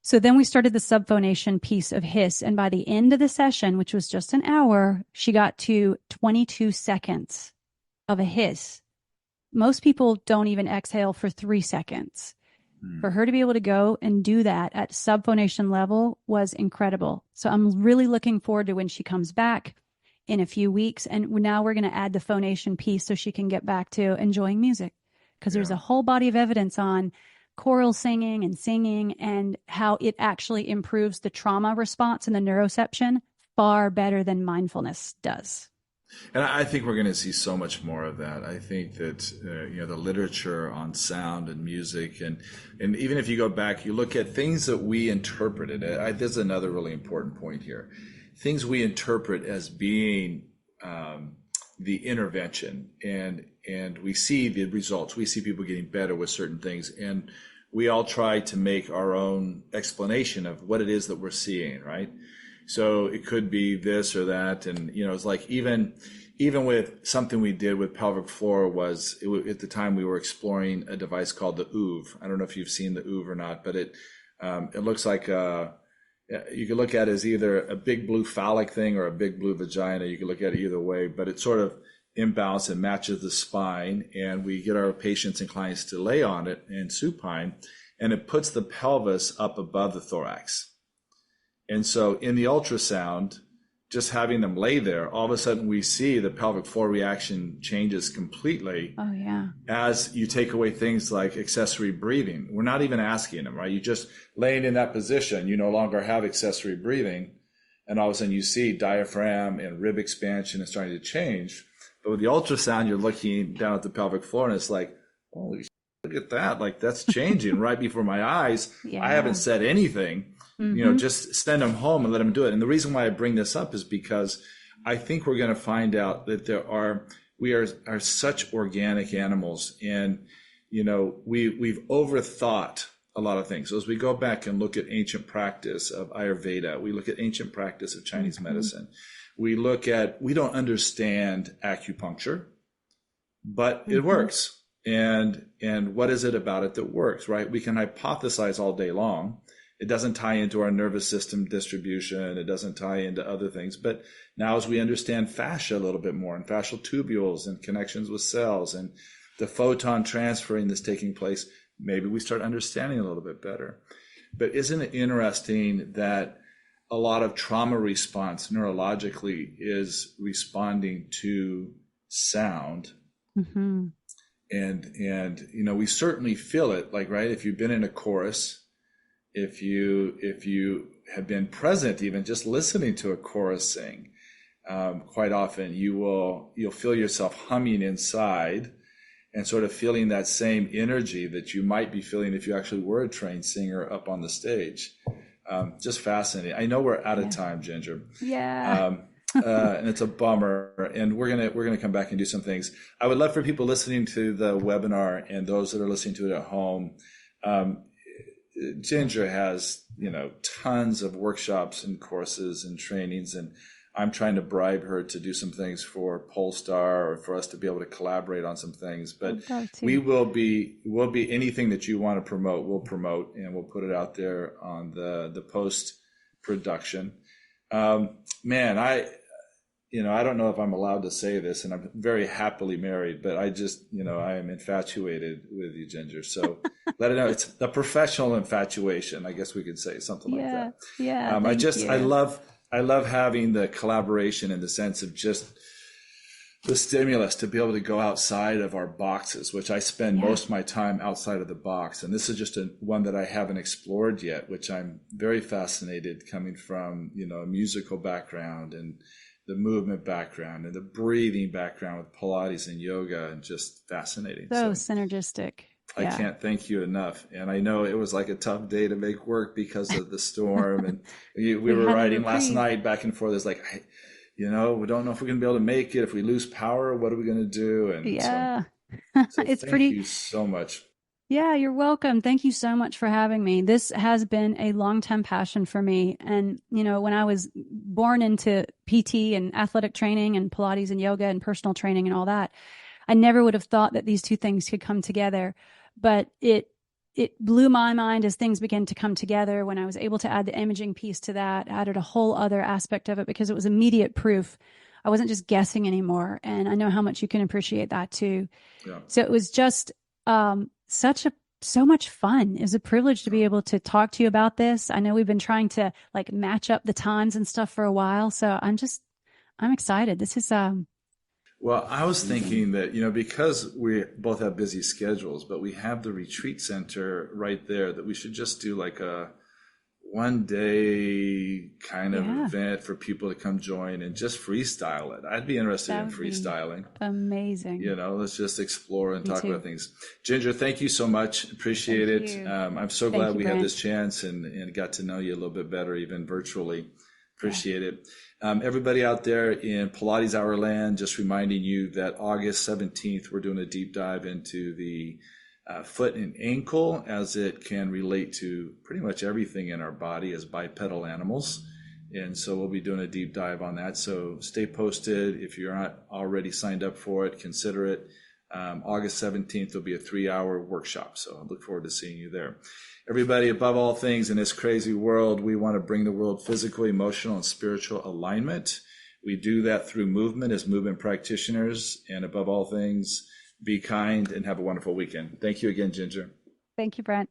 So then we started the subphonation piece of hiss. And by the end of the session, which was just an hour, she got to 22 seconds of a hiss. Most people don't even exhale for 3 seconds. For her to be able to go and do that at subphonation level was incredible. So I'm really looking forward to when she comes back in a few weeks. And now we're going to add the phonation piece so she can get back to enjoying music, because there's a whole body of evidence on choral singing and how it actually improves the trauma response and the neuroception far better than mindfulness does. And I think we're going to see so much more of that. I think that the literature on sound and music, and even if you go back, you look at things that we interpreted. There's another really important point here. Things we interpret as being the intervention, and we see the results. We see people getting better with certain things, and we all try to make our own explanation of what it is that we're seeing, right? So it could be this or that, and it's like even with something we did with pelvic floor at the time we were exploring a device called the OOV. I don't know if you've seen the OOV or not, but It looks like you could look at it as either a big blue phallic thing or a big blue vagina. You can look at it either way, but it's sort of imbalanced and matches the spine. And we get our patients and clients to lay on it in supine, and it puts the pelvis up above the thorax. And so in the ultrasound, just having them lay there, all of a sudden we see the pelvic floor reaction changes completely. Oh, yeah. As you take away things like accessory breathing. We're not even asking them, right? You just laying in that position, you no longer have accessory breathing. And all of a sudden you see diaphragm and rib expansion is starting to change. But with the ultrasound, you're looking down at the pelvic floor and it's like, holy shit, look at that. Like that's changing right before my eyes. Yeah. I haven't said anything. Just send them home and let them do it. And the reason why I bring this up is because I think we're going to find out that we are such organic animals, and we've overthought a lot of things. So as we go back and look at ancient practice of Ayurveda, we look at ancient practice of Chinese medicine, we don't understand acupuncture, but it works. And what is it about it that works, right? We can hypothesize all day long. It doesn't tie into our nervous system distribution. It doesn't tie into other things. But now as we understand fascia a little bit more and fascial tubules and connections with cells and the photon transferring that's taking place, maybe we start understanding a little bit better. But isn't it interesting that a lot of trauma response neurologically is responding to sound? Mm-hmm. And we certainly feel it, like, right, if you've been in a chorus, if you have been present, even just listening to a chorus sing, quite often you'll feel yourself humming inside and sort of feeling that same energy that you might be feeling if you actually were a trained singer up on the stage. Just fascinating. I know we're out of time, Ginger. Yeah. And it's a bummer. And we're gonna come back and do some things. I would love for people listening to the webinar and those that are listening to it at home. Ginger has, tons of workshops and courses and trainings, and I'm trying to bribe her to do some things for Polestar or for us to be able to collaborate on some things. But we'll be anything that you want to promote, we'll promote, and we'll put it out there on the post production. Man, I don't know if I'm allowed to say this, and I'm very happily married, but I just, I am infatuated with you, Ginger. So let it know. It's a professional infatuation. I guess we could say something like that. Yeah. I love having the collaboration in the sense of just the stimulus to be able to go outside of our boxes, which I spend most of my time outside of the box. And this is just one that I haven't explored yet, which I'm very fascinated coming from, a musical background and the movement background and the breathing background with Pilates and yoga, and just fascinating. So synergistic. I can't thank you enough. And I know it was like a tough day to make work because of the storm. And we were riding last night back and forth. It's like, we don't know if we're going to be able to make it. If we lose power, what are we going to do? And so it's thank you so much. Yeah, you're welcome. Thank you so much for having me. This has been a long-time passion for me. And, when I was born into PT and athletic training and Pilates and yoga and personal training and all that, I never would have thought that these two things could come together. But it blew my mind as things began to come together when I was able to add the imaging piece to that, added a whole other aspect of it because it was immediate proof. I wasn't just guessing anymore. And I know how much you can appreciate that too. Yeah. So it was just so much fun. It was a privilege to be able to talk to you about this. I know we've been trying to match up the times and stuff for a while. So I'm excited. This is, well, I was thinking that, because we both have busy schedules, but we have the retreat center right there, that we should just do like a 1 day kind of event for people to come join and just freestyle it. I'd be interested in freestyling. Amazing. Let's just explore and talk about things. Ginger, thank you so much. Appreciate it. I'm so glad we had this chance and got to know you a little bit better, even virtually. Appreciate it. Everybody out there in Pilates Hour Land, just reminding you that August 17th, we're doing a deep dive into the foot and ankle as it can relate to pretty much everything in our body as bipedal animals. And so we'll be doing a deep dive on that. So stay posted. If you're not already signed up for it, consider it. August 17th will be a 3-hour workshop. So I look forward to seeing you there. Everybody, above all things in this crazy world, we want to bring the world physical, emotional, and spiritual alignment. We do that through movement as movement practitioners. And above all things, be kind and have a wonderful weekend. Thank you again, Ginger. Thank you, Brent.